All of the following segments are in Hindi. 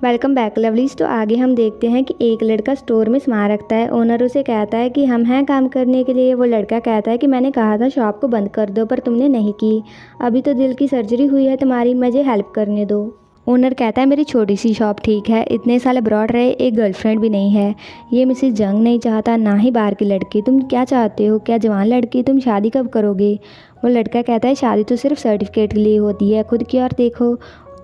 Welcome back lovelies. तो आगे हम देखते हैं कि एक लड़का स्टोर में सामान रखता है। ओनर उसे कहता है कि हम हैं काम करने के लिए। वो लड़का कहता है कि मैंने कहा था शॉप को बंद कर दो पर तुमने नहीं की। अभी तो दिल की सर्जरी हुई है तुम्हारी, मुझे हेल्प करने दो। ओनर कहता है मेरी छोटी सी शॉप ठीक है, इतने साल अब्रॉड रहे, एक गर्लफ्रेंड भी नहीं है। ये मिसिस जंग नहीं चाहता, ना ही बाहर की लड़की। तुम क्या चाहते हो? क्या जवान लड़की? तुम शादी कब करोगे? वो लड़का कहता है शादी तो सिर्फ सर्टिफिकेट के लिए होती है, खुद की और देखो।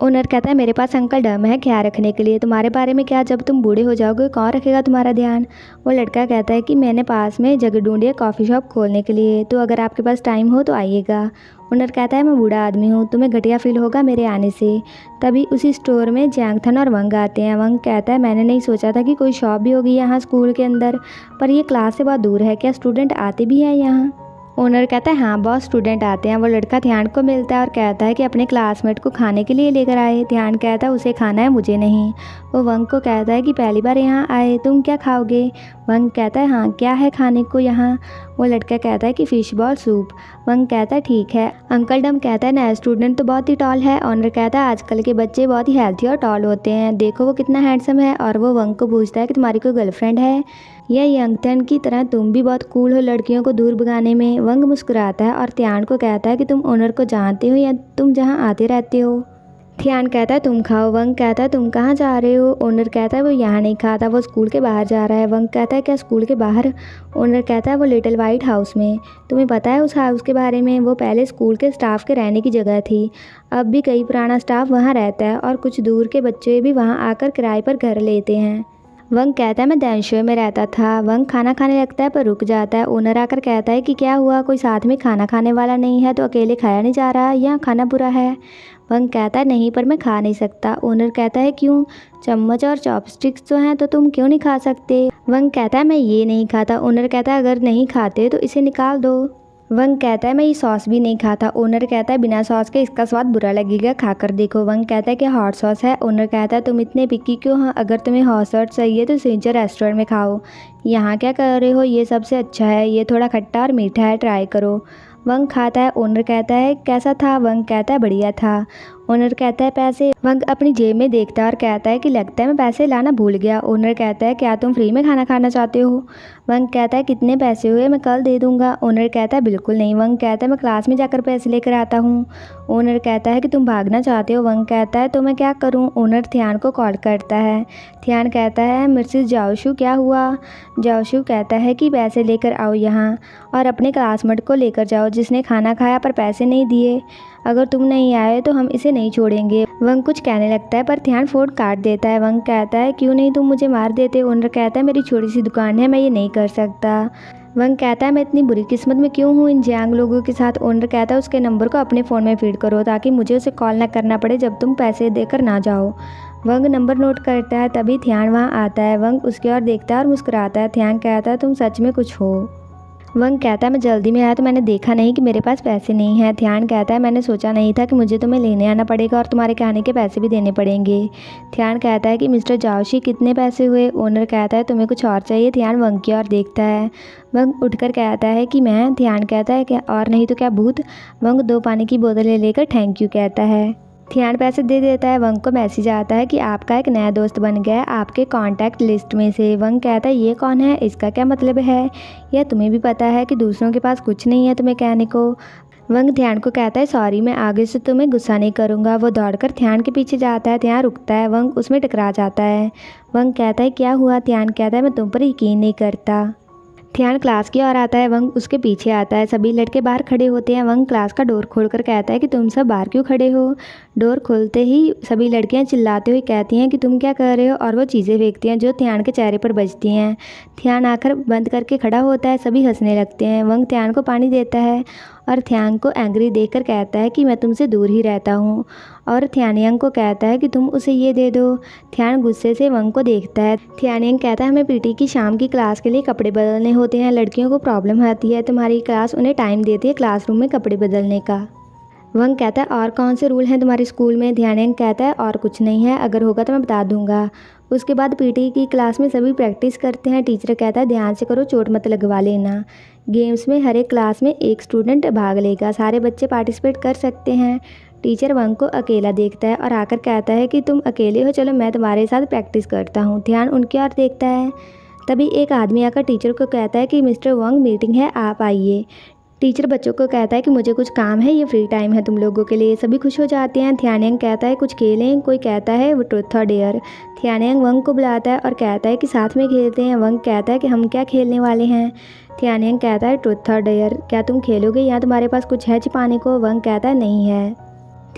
ओनर कहता है मेरे पास अंकल डम है ख्याल रखने के लिए, तुम्हारे बारे में क्या? जब तुम बूढ़े हो जाओगे कौन रखेगा तुम्हारा ध्यान? वो लड़का कहता है कि मैंने पास में जगह ढूंढी है कॉफ़ी शॉप खोलने के लिए, तो अगर आपके पास टाइम हो तो आइएगा। ओनर कहता है मैं बूढ़ा आदमी हूँ, तुम्हें घटिया फील होगा मेरे आने से। तभी उसी स्टोर में जैंगथन और वंग आते हैं। वंग कहता है मैंने नहीं सोचा था कि कोई शॉप भी होगी यहाँ स्कूल के अंदर, पर ये क्लास से बहुत दूर है, क्या स्टूडेंट आते भी हैं यहाँ? ओनर कहता है हाँ बहुत स्टूडेंट आते हैं। वो लड़का ध्यान को मिलता है और कहता है कि अपने क्लासमेट को खाने के लिए लेकर आए। ध्यान कहता है उसे खाना है, मुझे नहीं। वो वंग को कहता है कि पहली बार यहाँ आए, तुम क्या खाओगे? वंग कहता है हाँ क्या है खाने को यहाँ? वो लड़का कहता है कि फ़िश बॉल सूप। वंग कहता है ठीक है। अंकल डम कहता है नया स्टूडेंट तो बहुत ही टॉल है। ऑनर कहता है आजकल के बच्चे बहुत ही हेल्थी और टॉल होते हैं, देखो वो कितना हैंडसम है। और वो वंग को पूछता है कि तुम्हारी कोई गर्लफ्रेंड है? या यंगथन की तरह तुम भी बहुत कूल हो लड़कियों को दूर भगाने में? वंग मुस्कुराता है और ध्यान को कहता है कि तुम ओनर को जानते हो या तुम जहाँ आते रहते हो? ध्यान कहता है तुम खाओ। वंग कहता है तुम कहाँ जा रहे हो? ओनर कहता है वो यहाँ नहीं खाता, वो स्कूल के बाहर जा रहा है। वंग कहता है क्या स्कूल के बाहर? ओनर कहता है वो लिटिल वाइट हाउस में। तुम्हें पता है उस हाउस के बारे में? वो पहले स्कूल के स्टाफ के रहने की जगह थी, अब भी कई पुराना स्टाफ वहाँ रहता है और कुछ दूर के बच्चे भी वहाँ आकर किराए पर घर लेते हैं। वंग कहता है मैं दैनशोए में रहता था। वंग खाना खाने लगता है पर रुक जाता है। ओनर आकर कहता है कि क्या हुआ, कोई साथ में खाना खाने वाला नहीं है तो अकेले खाया नहीं जा रहा या खाना बुरा है? वंग कहता है नहीं पर मैं खा नहीं सकता। ओनर कहता है क्यों? चम्मच और चॉपस्टिक्स तो हैं तो तुम क्यों नहीं खा सकते? वंग कहता है मैं ये नहीं खाता। ओनर कहता है अगर नहीं खाते तो इसे निकाल दो। वंग कहता है मैं ये सॉस भी नहीं खाता। ओनर कहता है बिना सॉस के इसका स्वाद बुरा लगेगा, खाकर देखो। वंग कहता है कि हॉट सॉस है। ओनर कहता है तुम इतने पिक्की क्यों? हाँ अगर तुम्हें हॉट सॉस चाहिए तो सिंचर रेस्टोरेंट में खाओ, यहाँ क्या कर रहे हो? ये सबसे अच्छा है, ये थोड़ा खट्टा और मीठा है, ट्राई करो। वंग खाता है। ओनर कहता है कैसा था? वंग कहता है बढ़िया था। ओनर कहता है पैसे? वंग अपनी जेब में देखता है और कहता है कि लगता है मैं पैसे लाना भूल गया। ओनर कहता है क्या तुम फ्री में खाना खाना चाहते हो? वंग कहता है कितने पैसे हुए, मैं कल दे दूंगा। ओनर कहता है बिल्कुल नहीं। वंग कहता है मैं क्लास में जाकर पैसे लेकर आता हूँ। ओनर कहता है कि तुम भागना चाहते हो। वंग कहता है तो मैं क्या करूँ? ओनर ध्यान को कॉल करता है। ध्यान कहता है मिसेस जाओशू क्या हुआ? जाओशू कहता है कि पैसे लेकर आओ यहाँ और अपने क्लासमेट को लेकर जाओ जिसने खाना खाया पर पैसे नहीं दिए। अगर तुम नहीं आए तो हम इसे नहीं छोड़ेंगे। वंग कुछ कहने लगता है पर ध्यान फ़ोन काट देता है। वंग कहता है क्यों नहीं, तुम मुझे मार देते। ओनर कहता है मेरी छोटी सी दुकान है, मैं ये नहीं कर सकता। वंग कहता है मैं इतनी बुरी किस्मत में क्यों हूँ इन जैंग लोगों के साथ। ओनर कहता है उसके नंबर को अपने फ़ोन में फीड करो ताकि मुझे उसे कॉल ना करना पड़े जब तुम पैसे देकर ना जाओ। वंग नंबर नोट करता है। तभी ध्यान वहाँ आता है। वंग उसकी ओर देखता है और मुस्कुराता है। ध्यान कहता है तुम सच में कुछ हो? वंग कहता है मैं जल्दी में आया तो मैंने देखा नहीं कि मेरे पास पैसे नहीं हैं। ध्यान कहता है मैंने सोचा नहीं था कि मुझे तुम्हें लेने आना पड़ेगा और तुम्हारे खाने के पैसे भी देने पड़ेंगे। ध्यान कहता है कि मिस्टर जाओशी कितने पैसे हुए? ओनर कहता है तुम्हें कुछ और चाहिए? ध्यान वंग की ओर देखता है। वंग उठकर कहता है कि मैं। ध्यान कहता है क्या और नहीं तो क्या भूत? वंग 2 पानी की बोतलें लेकर थैंक यू कहता है। ध्यान पैसे दे देता है। वंग को मैसेज आता है कि आपका एक नया दोस्त बन गया है आपके कॉन्टैक्ट लिस्ट में से। वंग कहता है ये कौन है, इसका क्या मतलब है? यह तुम्हें भी पता है कि दूसरों के पास कुछ नहीं है तुम्हें कहने को? वंग ध्यान को कहता है सॉरी, मैं आगे से तुम्हें गुस्सा नहीं करूँगा। वो दौड़कर ध्यान के पीछे जाता है। ध्यान रुकता है। वंग उसमें टकरा जाता है। वंग कहता है क्या हुआ? ध्यान कहता है मैं तुम पर यकीन नहीं करता। ध्यान क्लास की ओर आता है। वंग उसके पीछे आता है। सभी लड़के बाहर खड़े होते हैं। वंग क्लास का डोर खोलकर कहता है कि तुम सब बाहर क्यों खड़े हो? डोर खुलते ही सभी लड़कियां चिल्लाते हुए कहती हैं कि तुम क्या कर रहे हो, और वो चीज़ें फेंकती हैं जो ध्यान के चेहरे पर बजती हैं। ध्यान आकर बंद करके खड़ा होता है। सभी हंसने लगते हैं। वंग ध्यान को पानी देता है और ध्यान को एंग्री देखकर कहता है कि मैं तुमसे दूर ही रहता हूँ। और ध्यानयंग को कहता है कि तुम उसे ये दे दो। ध्यान गुस्से से वंग को देखता है। ध्यानयंग कहता है हमें पीटी की शाम की क्लास के लिए कपड़े बदलने होते हैं, लड़कियों को प्रॉब्लम आती है, तुम्हारी क्लास उन्हें टाइम देती है क्लासरूम में कपड़े बदलने का। वंग कहता है और कौन से रूल हैं तुम्हारे स्कूल में? ध्यानयंग कहता है और कुछ नहीं है, अगर होगा तो मैं बता दूंगा। उसके बाद पीटी की क्लास में सभी प्रैक्टिस करते हैं। टीचर कहता है ध्यान से करो, चोट मत लगवा लेना। गेम्स में हर एक क्लास में एक स्टूडेंट भाग लेगा, सारे बच्चे पार्टिसिपेट कर सकते हैं। टीचर वंग को अकेला देखता है और आकर कहता है कि तुम अकेले हो, चलो मैं तुम्हारे साथ प्रैक्टिस करता हूँ। ध्यान उनकी ओर देखता है। तभी एक आदमी आकर टीचर को कहता है कि मिस्टर वंग मीटिंग है, आप आइए। टीचर बच्चों को कहता है कि मुझे कुछ काम है, ये फ्री टाइम है तुम लोगों के लिए। सभी खुश हो जाते हैं। थियानेंग कहता है कुछ खेलें, कोई कहता है वो ट्रुथ और डेयर। थियानेंग वंग को बुलाता है और कहता है कि साथ में खेलते हैं। वंग कहता है कि हम क्या खेलने वाले हैं। थियानेंग कहता है ट्रुथ और डेयर, क्या तुम खेलोगे या तुम्हारे पास कुछ है छिपाने को। वंग कहता है नहीं है।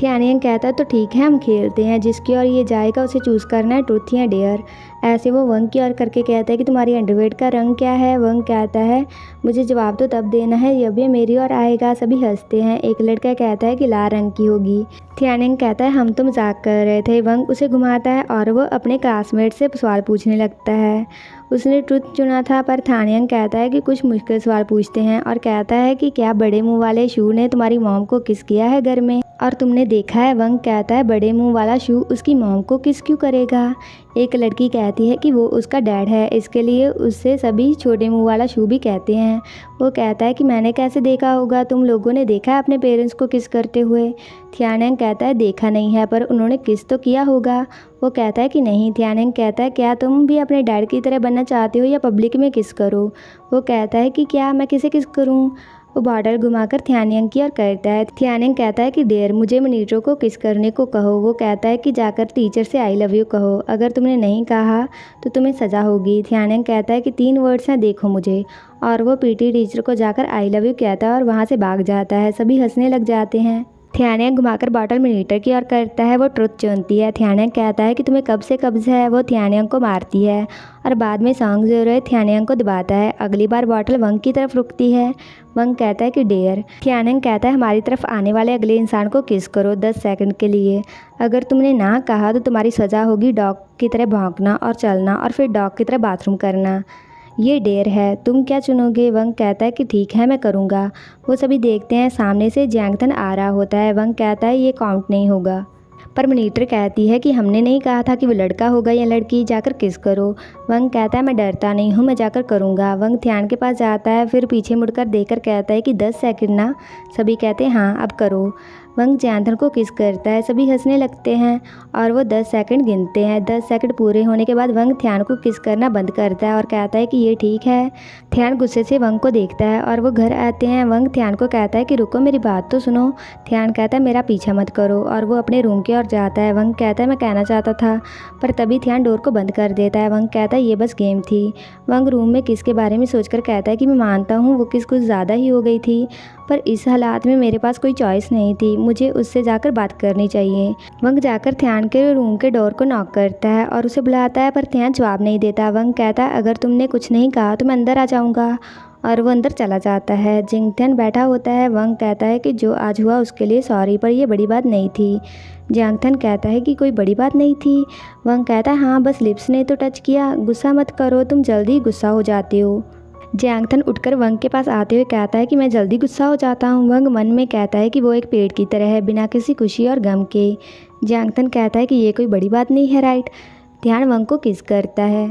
थियानेंग कहता है तो ठीक है हम खेलते हैं, जिसकी ओर ये जाएगा उसे चूज़ करना है ट्रुथ या डेयर। ऐसे वो वंग की ओर करके कहता है कि तुम्हारी अंडरवेयर का रंग क्या है। वंग कहता है मुझे जवाब तो तब देना है जब ये मेरी ओर आएगा। सभी हंसते हैं। एक लड़का कहता है कि लाल रंग की होगी। थियानेंग कहता है हम तो मजाक कर रहे थे। वंग उसे घुमाता है और वो अपने क्लासमेट से सवाल पूछने लगता है। उसने ट्रुथ चुना था, पर थियानेंग कहता है कि कुछ मुश्किल सवाल पूछते हैं और कहता है कि क्या बड़े मुंह वाले शू ने तुम्हारी मॉम को किस किया है घर में और तुमने देखा है। वंग कहता है बड़े मुंह वाला शू उसकी मॉम को किस क्यों करेगा। एक लड़की कहती है कि वो उसका डैड है, इसके लिए उससे सभी छोटे मुंह वाला शू भी कहते हैं। वो कहता है कि मैंने कैसे देखा होगा, तुम लोगों ने देखा है अपने पेरेंट्स को किस करते हुए। थियानेंग कहता है देखा नहीं है, पर उन्होंने किस तो किया होगा। वो कहता है कि नहीं। थियानेंग कहता है क्या तुम भी अपने डैड की तरह बनना चाहते हो या पब्लिक में किस करो। वो कहता है कि क्या मैं किसे किस करूं। वो बॉटल घुमाकर थियानेंग की ओर करता है। थियानेंग कहता है कि डेयर मुझे मनीटरो को किस करने को कहो। वो कहता है कि जाकर टीचर से आई लव यू कहो, अगर तुमने नहीं कहा तो तुम्हें सज़ा होगी। थियानेंग कहता है कि 3 वर्ड्स हैं, देखो मुझे। और वो पीटी टीचर को जाकर आई लव यू कहता है और वहाँ से भाग जाता है। सभी हंसने लग जाते हैं। थियानेंग घुमाकर बॉटल मनीटर की ओर करता है। वो ट्रुथ चुनती है। थियानेंग कहता है कि तुम्हें कब से कब्ज है। वो थियानेंग को मारती है और बाद में सॉन्ग ज़रूर थियानेंग को दबाता है। अगली बार बॉटल वंग की तरफ रुकती है। वंग कहता है कि डेयर। थियानेंग कहता है हमारी तरफ आने वाले अगले इंसान को किस करो 10 सेकंड के लिए। अगर तुमने ना कहा तो तुम्हारी सज़ा होगी डॉग की तरह भौंकना और चलना और फिर डॉग की तरह बाथरूम करना। ये डेयर है, तुम क्या चुनोगे। वंग कहता है कि ठीक है मैं करूँगा। वो सभी देखते हैं सामने से जैंगथन आ रहा होता है। वंग कहता है ये काउंट नहीं होगा, पर मनीटर कहती है कि हमने नहीं कहा था कि वो लड़का होगा या लड़की, जाकर किस करो। वंग कहता है मैं डरता नहीं हूँ, मैं जाकर करूँगा। वंग थियान के पास जाता है, फिर पीछे मुड़कर देखकर कहता है कि 10 सेकंड ना। सभी कहते हैं हाँ अब करो। वंग जैंथन को किस करता है। सभी हंसने लगते हैं और वो 10 सेकंड गिनते हैं। 10 सेकंड पूरे होने के बाद वंग थियान को किस करना बंद करता है और कहता है कि ये ठीक है। थियान गुस्से से वंग को देखता है और वो घर आते हैं। वंग थियान को कहता है कि रुको मेरी बात तो सुनो। थियान कहता है मेरा पीछा मत करो और वो अपने रूम की ओर जाता है। वंग कहता है मैं कहना चाहता था, पर तभी थियान डोर को बंद कर देता है। वंग कहता है ये बस गेम थी। वंग रूम में किस के बारे में सोचकर कहता है कि मैं मानता हूँ वो किस कुछ ज़्यादा ही हो गई थी, पर इस हालात में मेरे पास कोई चॉइस नहीं थी, मुझे उससे जाकर बात करनी चाहिए। वंग जाकर थियान के रूम के डोर को नॉक करता है और उसे बुलाता है, पर थियान जवाब नहीं देता। वंग कहता है अगर तुमने कुछ नहीं कहा तो मैं अंदर आ जाऊँगा, और वो अंदर चला जाता है। जिंगथन बैठा होता है। वंग कहता है कि जो आज हुआ उसके लिए सॉरी, पर यह बड़ी बात नहीं थी। जियांगथन कहता है कि कोई बड़ी बात नहीं थी। वंग कहता है हाँ बस लिप्स ने तो टच किया, गुस्सा मत करो, तुम जल्दी गुस्सा हो जाते हो। जियांगथन उठकर वंग के पास आते हुए कहता है कि मैं जल्दी गुस्सा हो जाता हूँ। वंग मन में कहता है कि वो एक पेड़ की तरह है, बिना किसी खुशी और गम के। जियांगथन कहता है कि ये कोई बड़ी बात नहीं है, राइट। ध्यान वंग को किस करता है।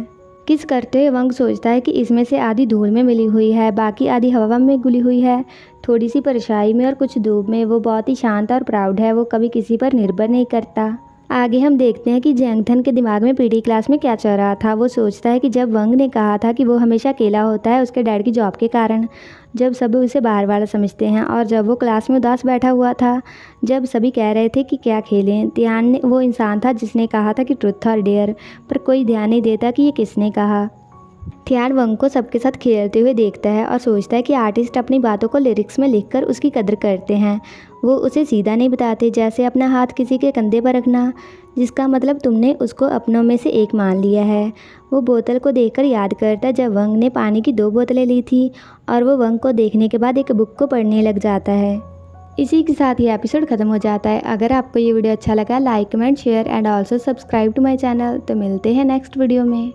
किस करते हुए वंग सोचता है कि इसमें से आधी धूल में मिली हुई है, बाकी आधी हवा में घुली हुई है, थोड़ी सी परछाई में और कुछ धूप में। वो बहुत ही शांत और प्राउड है, वो कभी किसी पर निर्भर नहीं करता। आगे हम देखते हैं कि जियांगथन के दिमाग में पीटी क्लास में क्या चल रहा था। वो सोचता है कि जब वंग ने कहा था कि वो हमेशा अकेला होता है उसके डैड की जॉब के कारण, जब सभी उसे बाहर वाला समझते हैं, और जब वो क्लास में उदास बैठा हुआ था, जब सभी कह रहे थे कि क्या खेलें। ध्यान वो इंसान था जिसने कहा था कि ट्रुथ और डेयर, पर कोई ध्यान नहीं देता कि ये किसने कहा। थियान वंग को सबके साथ खेलते हुए देखता है और सोचता है कि आर्टिस्ट अपनी बातों को लिरिक्स में लिखकर उसकी कदर करते हैं। वो उसे सीधा नहीं बताते, जैसे अपना हाथ किसी के कंधे पर रखना, जिसका मतलब तुमने उसको अपनों में से एक मान लिया है। वो बोतल को देखकर याद करता है जब वंग ने पानी की 2 बोतलें ली थी, और वो वंग को देखने के बाद एक बुक को पढ़ने लग जाता है। इसी के साथ ये एपिसोड ख़त्म हो जाता है। अगर आपको ये वीडियो अच्छा लगा, like comment share and also subscribe to my channel. तो मिलते हैं नेक्स्ट वीडियो में।